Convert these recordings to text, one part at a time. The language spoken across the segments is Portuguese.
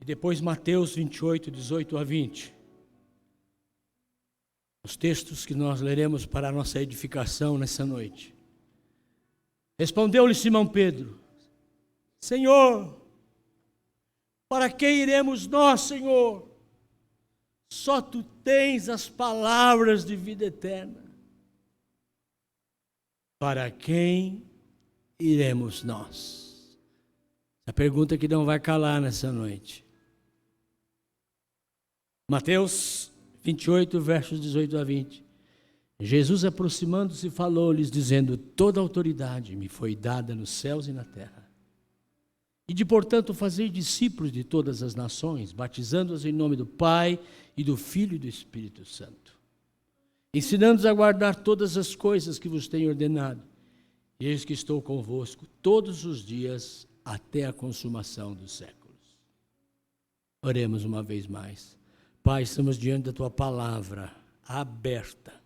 E depois Mateus 28, 18 a 20. Os textos que nós leremos para a nossa edificação nessa noite. Respondeu-lhe Simão Pedro: Senhor, para que iremos nós, Senhor? Só Tu tens as palavras de vida eterna. Para quem iremos nós? A pergunta que não vai calar nessa noite. Mateus 28, versos 18 a 20. Jesus, aproximando-se, falou-lhes, dizendo: toda autoridade me foi dada nos céus e na terra. E de, portanto, fazer discípulos de todas as nações, batizando-os em nome do Pai, e do Filho e do Espírito Santo, ensinando-os a guardar todas as coisas que vos tenho ordenado. E eis que estou convosco todos os dias, até a consumação dos séculos. Oremos uma vez mais. Pai, estamos diante da Tua palavra aberta.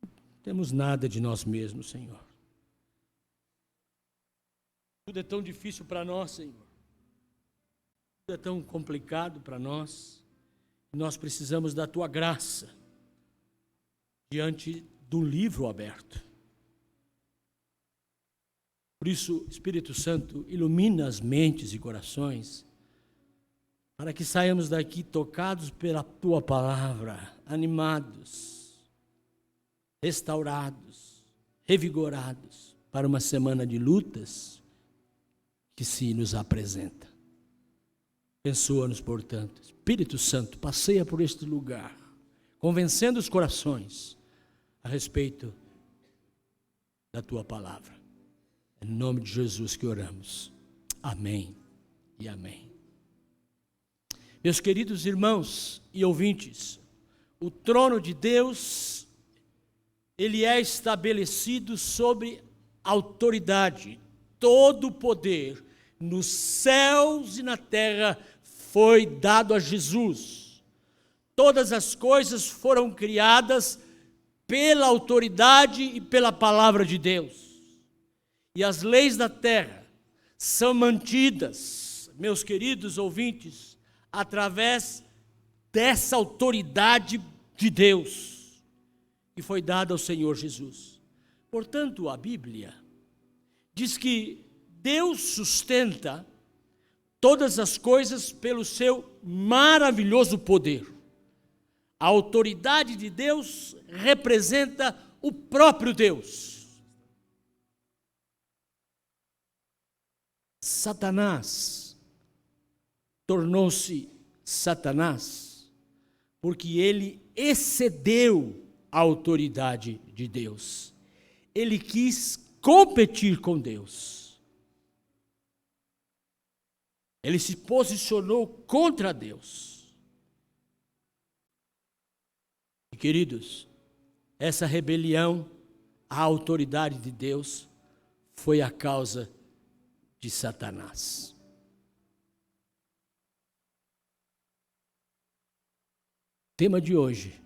Não temos nada de nós mesmos, Senhor. Tudo é tão difícil para nós, Senhor. Tudo é tão complicado para nós. Nós precisamos da Tua graça diante do livro aberto. Por isso, Espírito Santo, ilumina as mentes e corações, para que saiamos daqui tocados pela Tua palavra, animados, restaurados, revigorados, para uma semana de lutas que se nos apresenta. Abençoa-nos, portanto. Espírito Santo, passeia por este lugar, convencendo os corações a respeito da Tua palavra. Em nome de Jesus que oramos. Amém e amém. Meus queridos irmãos e ouvintes, o trono de Deus, ele é estabelecido sobre autoridade. Todo o poder nos céus e na terra foi dado a Jesus. Todas as coisas foram criadas pela autoridade e pela palavra de Deus. E as leis da terra são mantidas, meus queridos ouvintes, através dessa autoridade de Deus que foi dada ao Senhor Jesus. Portanto, a Bíblia diz que Deus sustenta todas as coisas pelo seu maravilhoso poder. A autoridade de Deus representa o próprio Deus. Satanás tornou-se Satanás porque ele excedeu a autoridade de Deus. Ele quis competir com Deus. Ele se posicionou contra Deus. E, queridos, essa rebelião à autoridade de Deus foi a causa de Satanás. O tema de hoje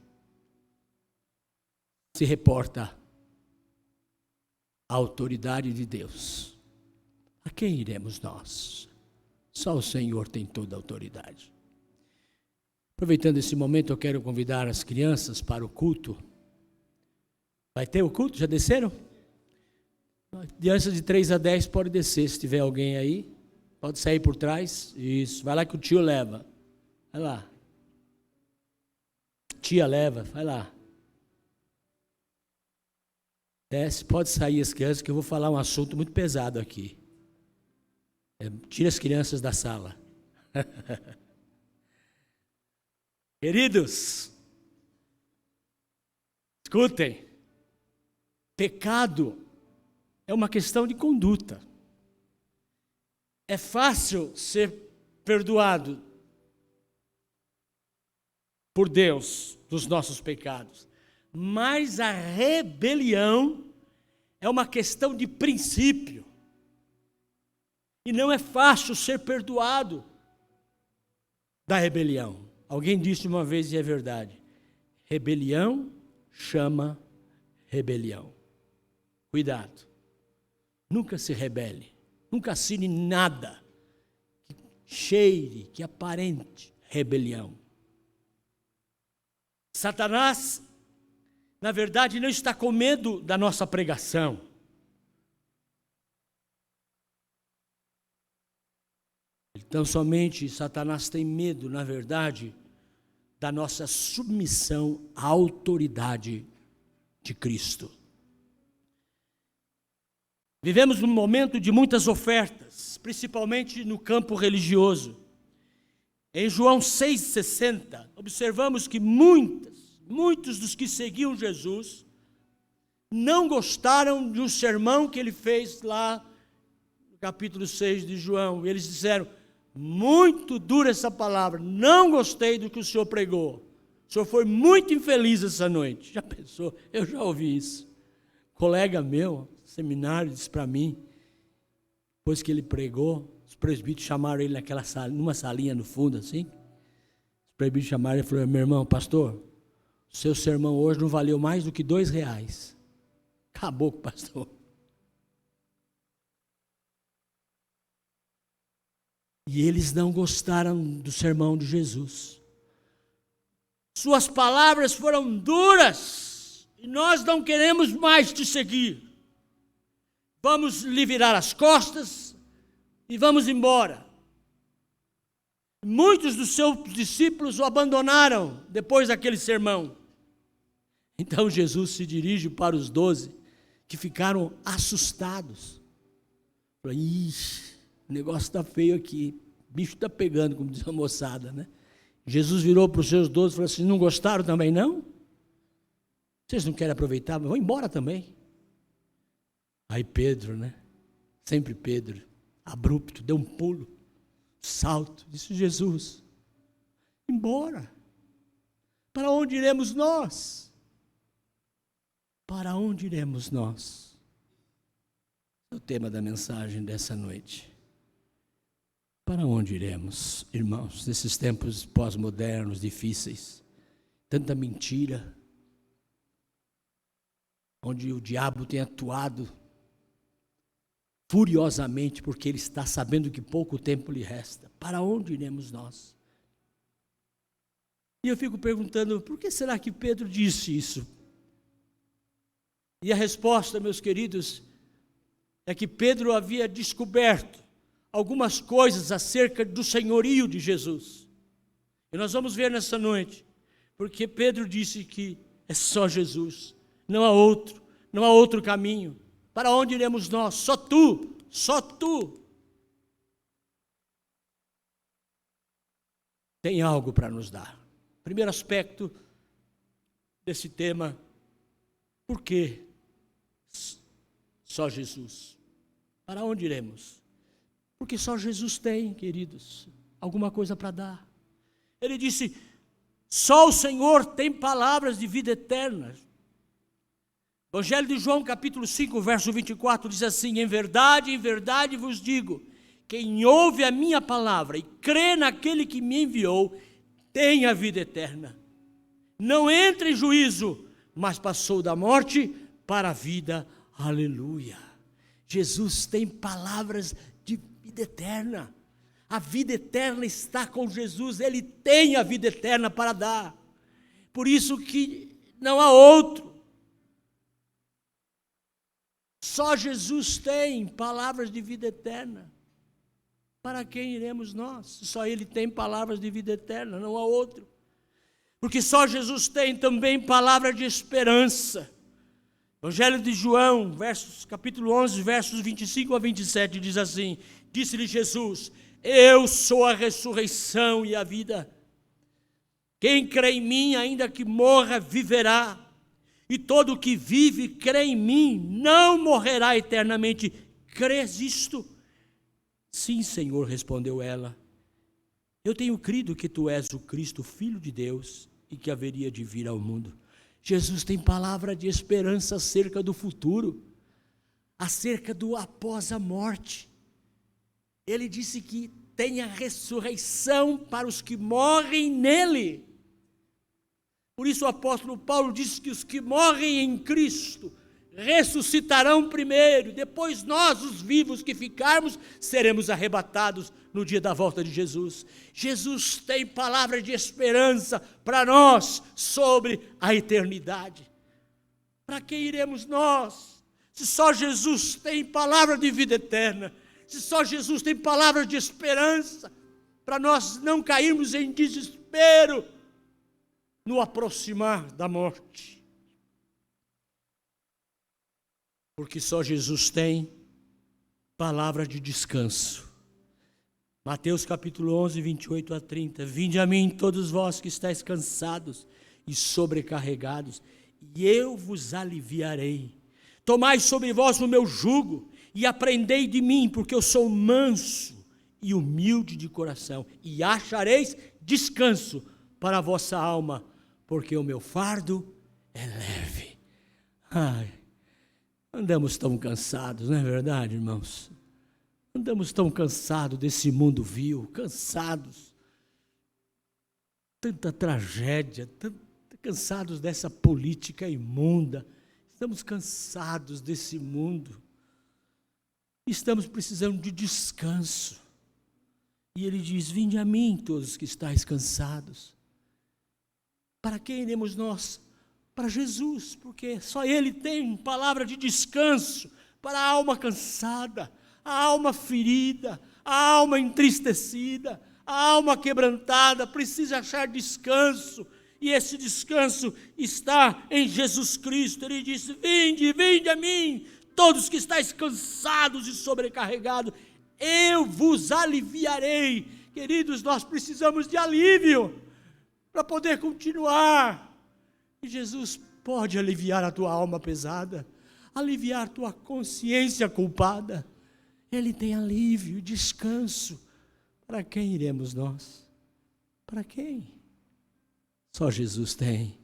se reporta à autoridade de Deus. A quem iremos nós? Só o Senhor tem toda a autoridade. Aproveitando esse momento, eu quero convidar as crianças para o culto. Vai ter o culto? Já desceram? Crianças de 3 a 10 pode descer, se tiver alguém aí. Pode sair por trás. Isso, vai lá que o tio leva. Vai lá. Tia leva, vai lá. Desce, pode sair as crianças, que eu vou falar um assunto muito pesado aqui. Tira as crianças da sala. Queridos, escutem. Pecado é uma questão de conduta. É fácil ser perdoado por Deus dos nossos pecados, mas a rebelião é uma questão de princípio. E não é fácil ser perdoado da rebelião. Alguém disse uma vez, e é verdade: rebelião chama rebelião. Cuidado. Nunca se rebele. Nunca assine nada cheire, que aparente rebelião. Satanás, na verdade, não está com medo da nossa pregação. Então, somente Satanás tem medo, na verdade, da nossa submissão à autoridade de Cristo. Vivemos um momento de muitas ofertas, principalmente no campo religioso. Em João 6,60, observamos que muitos dos que seguiam Jesus não gostaram de um sermão que ele fez lá no capítulo 6 de João. Eles disseram: muito dura essa palavra, não gostei do que o senhor pregou. O senhor foi muito infeliz essa noite. Já pensou? Eu já ouvi isso. Colega meu, seminário, disse para mim, depois que ele pregou, os presbíteros chamaram ele naquela sala, numa salinha no fundo assim. Os presbíteros chamaram ele e falaram: meu irmão, pastor, o seu sermão hoje não valeu mais do que R$2. Acabou com o pastor. E eles não gostaram do sermão de Jesus. Suas palavras foram duras, e nós não queremos mais te seguir. Vamos lhe virar as costas e vamos embora. Muitos dos seus discípulos o abandonaram depois daquele sermão. Então Jesus se dirige para os 12, que ficaram assustados. Falou: ixi, o negócio está feio aqui, o bicho está pegando, como diz a moçada, né? Jesus virou para os seus 12 e falou assim: não gostaram também não? Vocês não querem aproveitar? Vão embora também. Aí Pedro, né? Sempre Pedro, abrupto, deu um pulo, salto, disse: Jesus, embora. Para onde iremos nós? Para onde iremos nós? É o tema da mensagem dessa noite. Para onde iremos, irmãos, nesses tempos pós-modernos, difíceis, tanta mentira, onde o diabo tem atuado furiosamente, porque ele está sabendo que pouco tempo lhe resta. Para onde iremos nós? E eu fico perguntando, por que será que Pedro disse isso? E a resposta, meus queridos, é que Pedro havia descoberto algumas coisas acerca do senhorio de Jesus. E nós vamos ver nessa noite, porque Pedro disse que é só Jesus, não há outro caminho. Para onde iremos nós? Só tu, só tu. Tem algo para nos dar. Primeiro aspecto desse tema: por que só Jesus? Para onde iremos? Porque só Jesus tem, queridos, alguma coisa para dar. Ele disse: só o Senhor tem palavras de vida eterna. Evangelho de João, capítulo 5, verso 24, diz assim: em verdade vos digo, quem ouve a minha palavra e crê naquele que me enviou, tem a vida eterna. Não entra em juízo, mas passou da morte para a vida. Aleluia. Jesus tem palavras de vida eterna. A vida eterna está com Jesus, Ele tem a vida eterna para dar. Por isso que não há outro. Só Jesus tem palavras de vida eterna. Para quem iremos nós? Só Ele tem palavras de vida eterna, não há outro. Porque só Jesus tem também palavra de esperança. Evangelho de João, capítulo 11, versos 25 a 27, diz assim: disse-lhe Jesus: eu sou a ressurreição e a vida. Quem crê em mim, ainda que morra, viverá. E todo o que vive e crê em mim não morrerá eternamente. Crês isto? Sim, Senhor, respondeu ela. Eu tenho crido que tu és o Cristo, Filho de Deus, e que haveria de vir ao mundo. Jesus tem palavra de esperança acerca do futuro, acerca do após a morte. Ele disse que tem a ressurreição para os que morrem nele. Por isso o apóstolo Paulo disse que os que morrem em Cristo ressuscitarão primeiro, depois nós, os vivos que ficarmos, seremos arrebatados no dia da volta de Jesus. Jesus tem palavra de esperança para nós sobre a eternidade. Para que iremos nós, se só Jesus tem palavra de vida eterna, se só Jesus tem palavra de esperança, para nós não cairmos em desespero no aproximar da morte? Porque só Jesus tem palavra de descanso. Mateus capítulo 11, 28 a 30. Vinde a mim todos vós que estáis cansados e sobrecarregados, e eu vos aliviarei. Tomai sobre vós o meu jugo e aprendei de mim, porque eu sou manso e humilde de coração, e achareis descanso para a vossa alma, porque o meu fardo é leve. Andamos tão cansados, não é verdade, irmãos? Andamos tão cansados desse mundo vil, cansados. Tanta tragédia, cansados dessa política imunda. Estamos cansados desse mundo. Estamos precisando de descanso. E ele diz: vinde a mim todos que estáis cansados. Para quem iremos nós? Para Jesus, porque só Ele tem palavra de descanso para a alma cansada, a alma ferida, a alma entristecida, a alma quebrantada, precisa achar descanso, e esse descanso está em Jesus Cristo. Ele disse: vinde a mim, todos que estáis cansados e sobrecarregados, eu vos aliviarei. Queridos, nós precisamos de alívio para poder continuar. E Jesus pode aliviar a tua alma pesada, aliviar a tua consciência culpada. Ele tem alívio, descanso. Para quem iremos nós? Para quem? Só Jesus tem.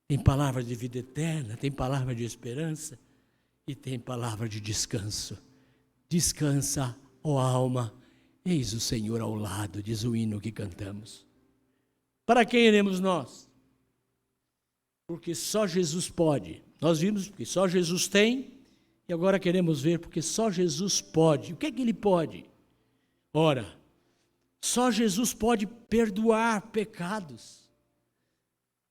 Tem palavra de vida eterna, tem palavra de esperança e tem palavra de descanso. Descansa, ó alma, eis o Senhor ao lado, diz o hino que cantamos. Para quem iremos nós? Porque só Jesus pode. Nós vimos porque só Jesus tem, e agora queremos ver porque só Jesus pode. O que é que Ele pode? Ora, só Jesus pode perdoar pecados.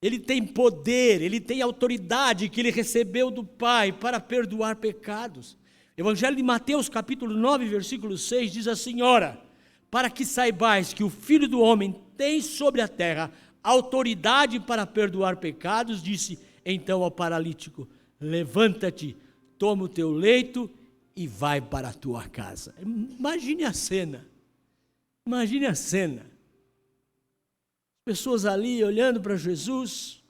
Ele tem poder, Ele tem autoridade que Ele recebeu do Pai para perdoar pecados. Evangelho de Mateus capítulo 9, versículo 6 diz assim: ora, para que saibais que o Filho do Homem tem sobre a terra autoridade para perdoar pecados, disse então ao paralítico: levanta-te, toma o teu leito e vai para a tua casa. Imagine a cena, imagine a cena. Pessoas ali olhando para Jesus.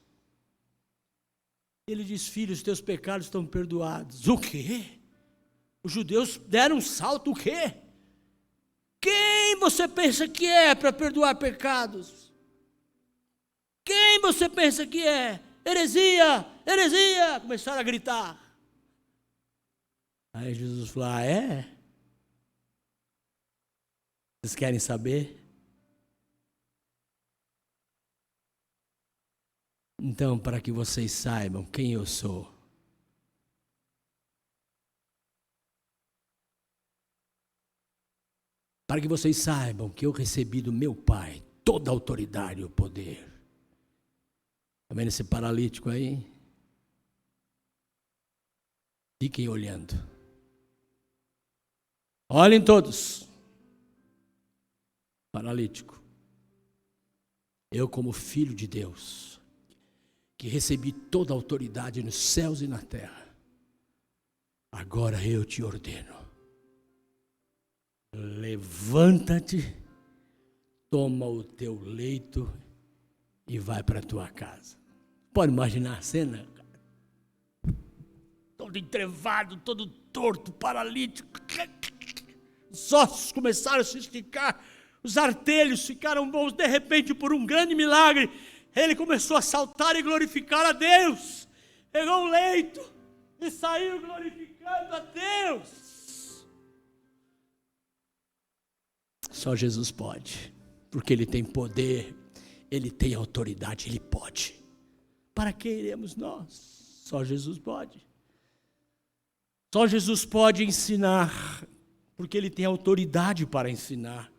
Ele diz: filho, os teus pecados estão perdoados. O quê? Os judeus deram um salto, o quê? Quem você pensa que é para perdoar pecados? Quem você pensa que é? Heresia, heresia! Começaram a gritar. Aí Jesus falou: ah, é? Vocês querem saber? Então, para que vocês saibam quem eu sou, para que vocês saibam que eu recebi do meu Pai toda a autoridade e o poder. Está vendo esse paralítico aí? Fiquem olhando. Olhem todos. Paralítico. Eu, como filho de Deus, que recebi toda a autoridade nos céus e na terra, agora eu te ordeno: levanta-te, toma o teu leito e vai para a tua casa. Pode imaginar a cena? Todo entrevado, todo torto, paralítico. Os ossos começaram a se esticar, os artelhos ficaram bons. De repente, por um grande milagre, ele começou a saltar e glorificar a Deus. Pegou o leito e saiu glorificando a Deus. Só Jesus pode, porque Ele tem poder, Ele tem autoridade, Ele pode. Para que iremos nós? Só Jesus pode. Só Jesus pode ensinar, porque Ele tem autoridade para ensinar.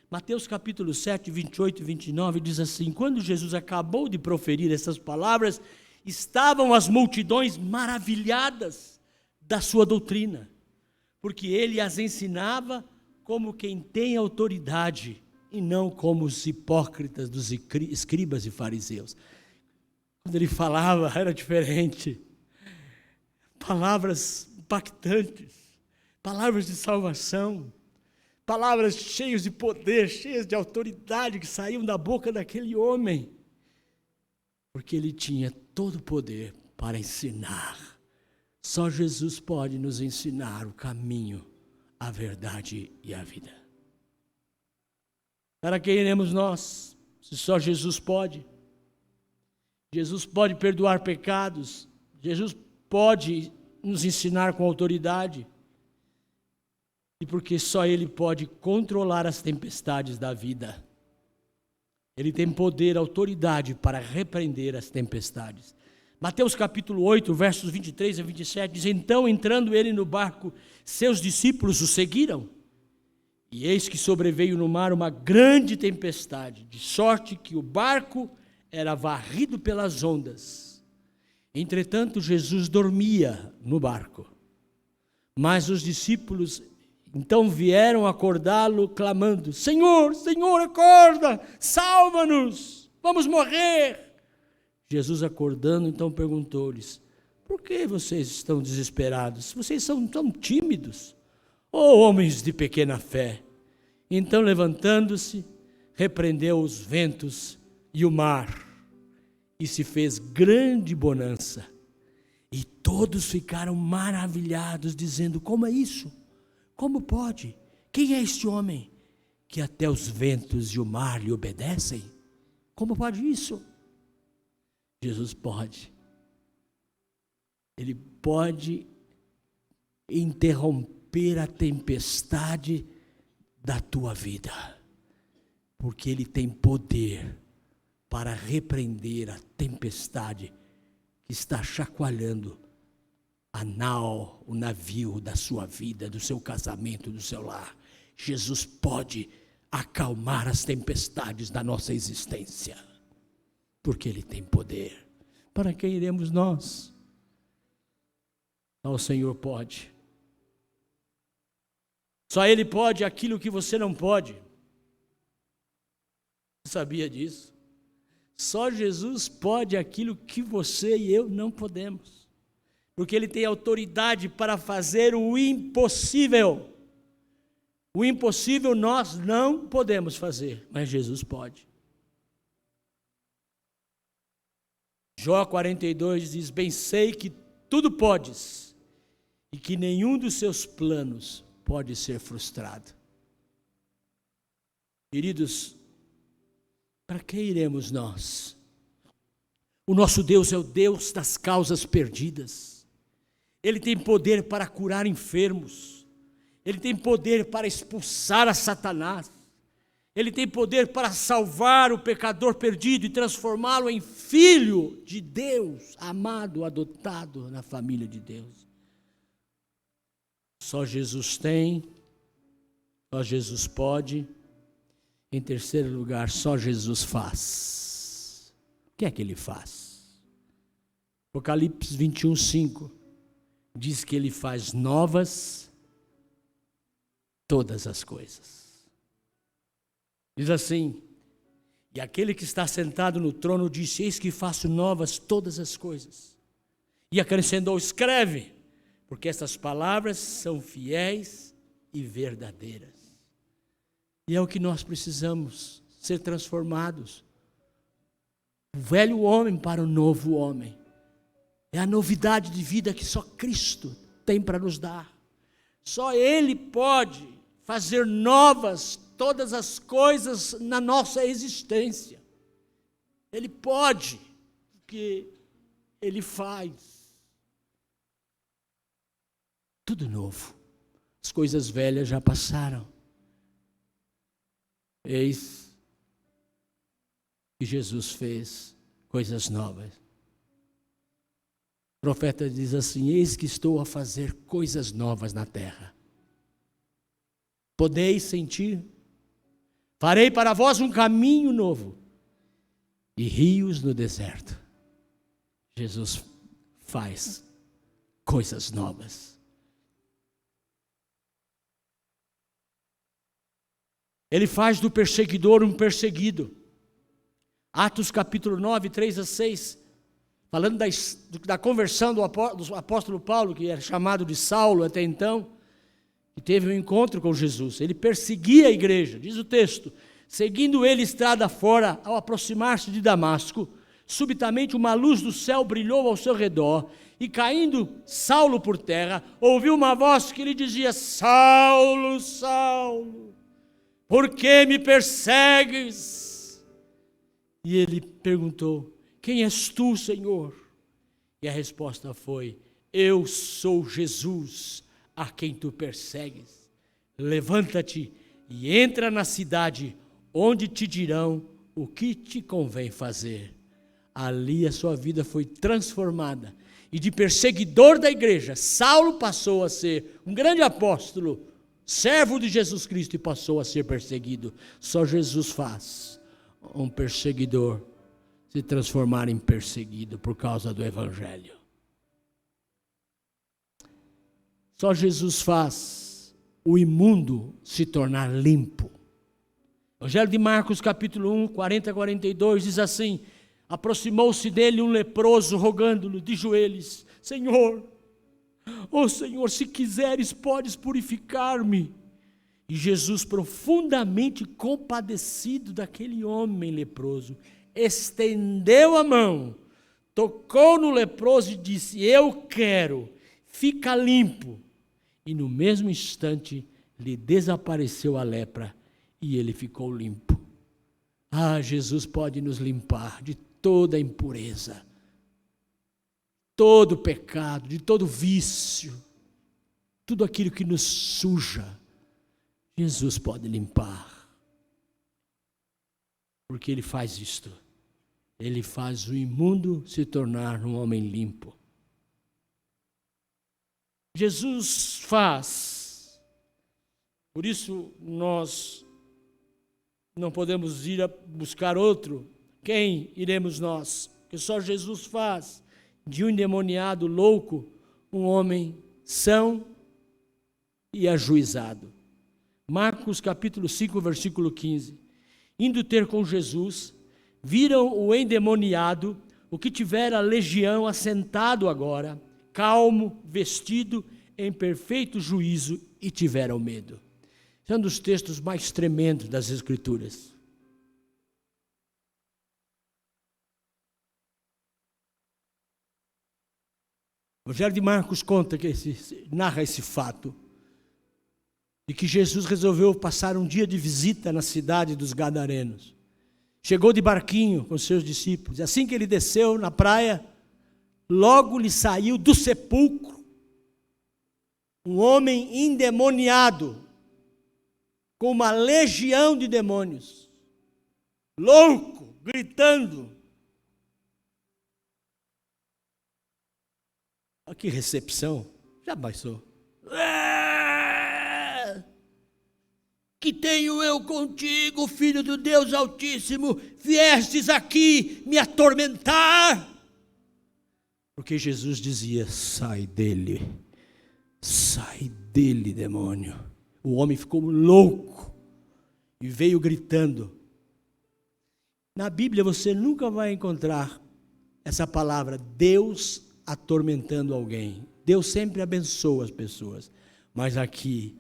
Mateus capítulo 7, 28 e 29 diz assim: quando Jesus acabou de proferir essas palavras, estavam as multidões maravilhadas da sua doutrina, porque Ele as ensinava como quem tem autoridade, e não como os hipócritas dos escribas e fariseus. Quando Ele falava, era diferente. Palavras impactantes, palavras de salvação, palavras cheias de poder, cheias de autoridade que saíam da boca daquele homem, porque ele tinha todo o poder para ensinar. Só Jesus pode nos ensinar o caminho, a verdade e a vida. Para quem iremos nós, se só Jesus pode? Jesus pode perdoar pecados, Jesus pode nos ensinar com autoridade, e porque só Ele pode controlar as tempestades da vida. Ele tem poder, autoridade para repreender as tempestades. Mateus capítulo 8, versos 23 a 27, diz: então, entrando ele no barco, seus discípulos o seguiram, e eis que sobreveio no mar uma grande tempestade, de sorte que o barco era varrido pelas ondas. Entretanto, Jesus dormia no barco. Mas os discípulos então vieram acordá-lo, clamando: Senhor, Senhor, acorda, salva-nos, vamos morrer. Jesus, acordando, então perguntou-lhes: por que vocês estão desesperados? Vocês são tão tímidos, ó homens de pequena fé. Então, levantando-se, repreendeu os ventos e o mar, e se fez grande bonança. E todos ficaram maravilhados, dizendo: como é isso? Como pode? Quem é este homem que até os ventos e o mar lhe obedecem? Como pode isso? Jesus pode. Ele pode interromper a tempestade da tua vida, porque Ele tem poder para repreender a tempestade que está chacoalhando a nau, o navio da sua vida, do seu casamento, do seu lar. Jesus pode acalmar as tempestades da nossa existência, porque Ele tem poder. Para quem iremos nós? Só o Senhor pode. Só Ele pode aquilo que você não pode. Você sabia disso? Só Jesus pode aquilo que você e eu não podemos, porque Ele tem autoridade para fazer o impossível. O impossível nós não podemos fazer, mas Jesus pode. Jó 42 diz: bem sei que tudo podes, e que nenhum dos seus planos pode ser frustrado. Queridos, para que iremos nós? O nosso Deus é o Deus das causas perdidas. Ele tem poder para curar enfermos. Ele tem poder para expulsar a Satanás. Ele tem poder para salvar o pecador perdido e transformá-lo em filho de Deus, amado, adotado na família de Deus. Só Jesus tem, só Jesus pode. Em terceiro lugar, só Jesus faz. O que é que Ele faz? Apocalipse 21, 5 diz que Ele faz novas todas as coisas. Diz assim: e aquele que está sentado no trono disse: eis que faço novas todas as coisas. E acrescentou: escreve, porque essas palavras são fiéis e verdadeiras. E é o que nós precisamos, ser transformados. O velho homem para o novo homem. É a novidade de vida que só Cristo tem para nos dar. Só Ele pode fazer novas todas as coisas na nossa existência. Ele pode, porque Ele faz. Tudo novo. As coisas velhas já passaram. Eis que Jesus fez coisas novas. profeta diz assim: eis que estou a fazer coisas novas na terra. Podeis sentir? Farei para vós um caminho novo e rios no deserto. Jesus faz coisas novas. Ele faz do perseguidor um perseguido. Atos capítulo 9, 3 a 6, falando da conversão do apóstolo Paulo, que era chamado de Saulo até então, que teve um encontro com Jesus. Ele perseguia a igreja, diz o texto: seguindo ele estrada fora, ao aproximar-se de Damasco, subitamente uma luz do céu brilhou ao seu redor, e caindo Saulo por terra, ouviu uma voz que lhe dizia: Saulo, Saulo, por que me persegues? E ele perguntou: quem és tu, Senhor? E a resposta foi: eu sou Jesus, a quem tu persegues. Levanta-te e entra na cidade, onde te dirão o que te convém fazer. Ali a sua vida foi transformada, e de perseguidor da igreja, Saulo passou a ser um grande apóstolo, servo de Jesus Cristo, e passou a ser perseguido. Só Jesus faz um perseguidor se transformar em perseguido por causa do evangelho. Só Jesus faz o imundo se tornar limpo. Evangelho de Marcos capítulo 1, 40 a 42 diz assim: aproximou-se dele um leproso, rogando-lhe de joelhos: Senhor, ó Senhor, se quiseres podes purificar-me. E Jesus, profundamente compadecido daquele homem leproso, estendeu a mão, tocou no leproso e disse: eu quero, fica limpo. E no mesmo instante lhe desapareceu a lepra e ele ficou limpo. Ah, Jesus pode nos limpar de toda impureza, todo pecado, de todo vício, tudo aquilo que nos suja. Jesus pode limpar, porque Ele faz isto. Ele faz o imundo se tornar um homem limpo. Jesus faz. Por isso nós não podemos ir a buscar outro. Quem iremos nós? Porque só Jesus faz de um endemoniado louco um homem são e ajuizado. Marcos capítulo 5, versículo 15. Indo ter com Jesus, viram o endemoniado, o que tivera legião, assentado agora, calmo, vestido em perfeito juízo, e tiveram medo. Esse é um dos textos mais tremendos das Escrituras. O Evangelho de Marcos narra esse fato, de que Jesus resolveu passar um dia de visita na cidade dos Gadarenos. Chegou de barquinho com seus discípulos. Assim que ele desceu na praia, logo lhe saiu do sepulcro um homem endemoniado, com uma legião de demônios, louco, gritando. Olha que recepção, já baixou. Que tenho eu contigo, Filho do Deus Altíssimo, viestes aqui me atormentar? Porque Jesus dizia: sai dele, demônio. O homem ficou louco e veio gritando. Na Bíblia você nunca vai encontrar essa palavra, Deus atormentando alguém. Deus sempre abençoa as pessoas. Mas aqui,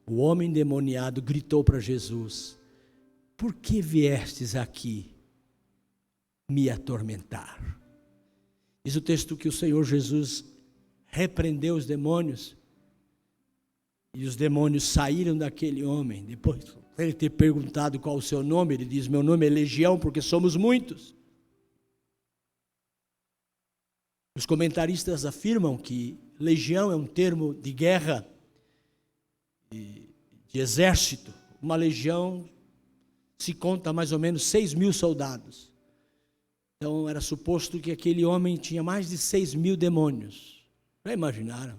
o homem endemoniado gritou para Jesus: por que viestes aqui me atormentar? Diz o texto que o Senhor Jesus repreendeu os demônios, e os demônios saíram daquele homem. Depois de ele ter perguntado qual o seu nome, ele diz: meu nome é Legião, porque somos muitos. Os comentaristas afirmam que legião é um termo de guerra, de exército. Uma legião se conta mais ou menos 6.000 soldados. 6.000 soldados Então era suposto que aquele homem tinha mais de 6.000 demônios. Já imaginaram?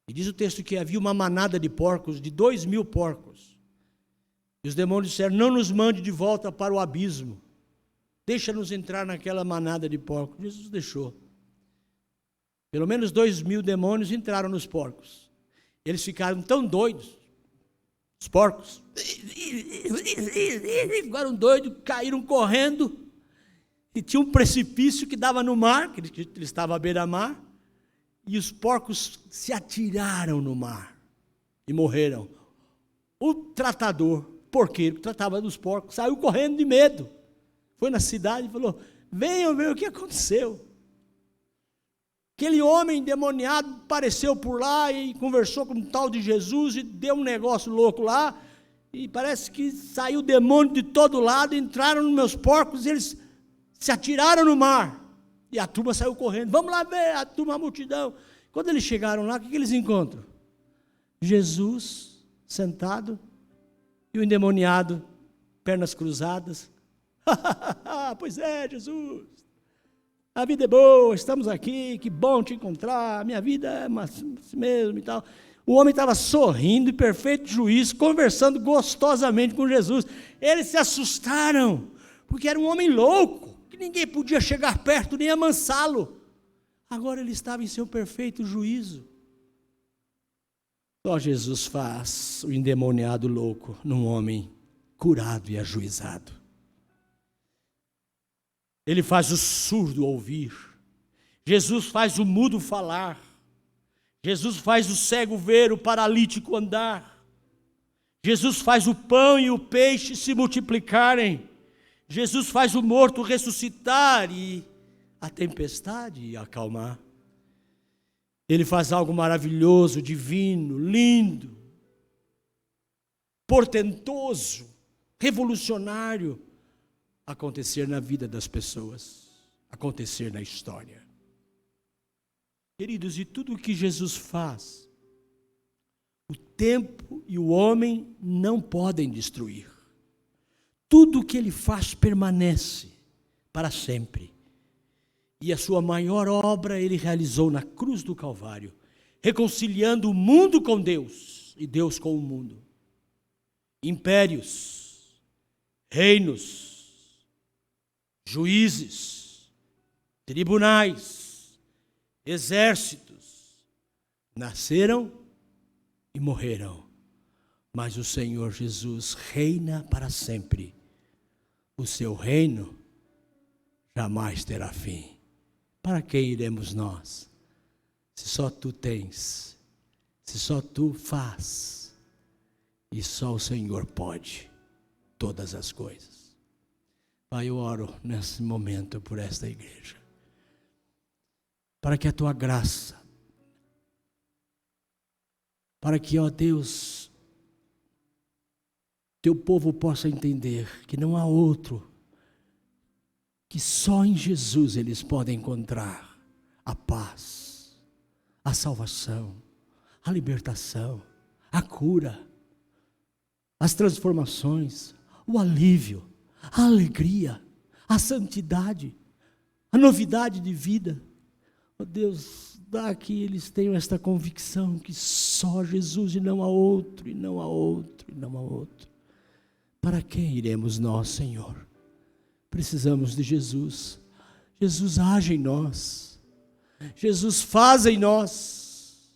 E diz o texto que havia uma manada de porcos, de 2.000 porcos. E os demônios disseram: não nos mande de volta para o abismo. Deixa-nos entrar naquela manada de porcos. Jesus deixou. Pelo menos 2.000 demônios entraram nos porcos. Eles ficaram tão doidos, os porcos, ficaram doidos, caíram correndo. E tinha um precipício que dava no mar, que ele estava à beira-mar. E os porcos se atiraram no mar e morreram. O tratador, porqueiro, que tratava dos porcos, saiu correndo de medo. Foi na cidade e falou: venham ver o que aconteceu. Aquele homem endemoniado apareceu por lá e conversou com um tal de Jesus e deu um negócio louco lá. E parece que saiu demônio de todo lado, entraram nos meus porcos e eles se atiraram no mar. E a turma saiu correndo. Vamos lá ver, a turma, a multidão. Quando eles chegaram lá, o que eles encontram? Jesus sentado e o endemoniado, pernas cruzadas. Pois é, Jesus, a vida é boa, estamos aqui, que bom te encontrar, minha vida é assim mesmo e tal. O homem estava sorrindo em perfeito juízo, conversando gostosamente com Jesus. Eles se assustaram, porque era um homem louco, que ninguém podia chegar perto nem amansá-lo. Agora ele estava em seu perfeito juízo. Só Jesus faz o endemoniado louco num homem curado e ajuizado. Ele faz o surdo ouvir. Jesus faz o mudo falar. Jesus faz o cego ver, o paralítico andar. Jesus faz o pão e o peixe se multiplicarem. Jesus faz o morto ressuscitar e a tempestade acalmar. Ele faz algo maravilhoso, divino, lindo, portentoso, revolucionário acontecer na vida das pessoas, acontecer na história. Queridos, e tudo o que Jesus faz, o tempo e o homem não podem destruir. Tudo o que ele faz permanece para sempre. E a sua maior obra ele realizou na cruz do Calvário, reconciliando o mundo com Deus e Deus com o mundo. Impérios, reinos, juízes, tribunais, exércitos, nasceram e morreram, mas o Senhor Jesus reina para sempre. O seu reino jamais terá fim. Para quem iremos nós? Se só tu tens, se só tu faz, e só o Senhor pode todas as coisas. Pai, eu oro nesse momento por esta igreja, para que a tua graça, para que, ó Deus, teu povo possa entender que não há outro, que só em Jesus eles podem encontrar a paz, a salvação, a libertação, a cura, as transformações, o alívio, a alegria, a santidade, a novidade de vida. Oh Deus, dá que eles tenham esta convicção que só Jesus e não há outro, e não há outro, e não há outro. Para quem iremos nós, Senhor? Precisamos de Jesus. Jesus age em nós. Jesus faz em nós.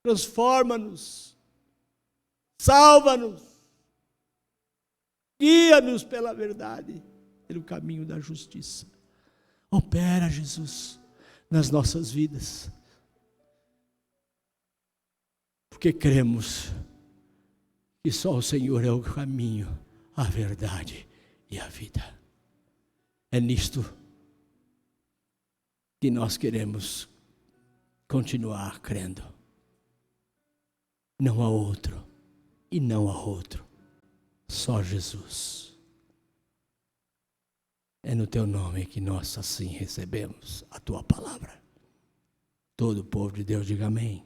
Transforma-nos. Salva-nos. Guia-nos pela verdade, pelo caminho da justiça. Opera, Jesus, nas nossas vidas. Porque cremos que só o Senhor é o caminho, a verdade e a vida. É nisto que nós queremos continuar crendo. Não há outro e não há outro, só Jesus. É no teu nome que nós assim recebemos a tua palavra. Todo o povo de Deus diga amém.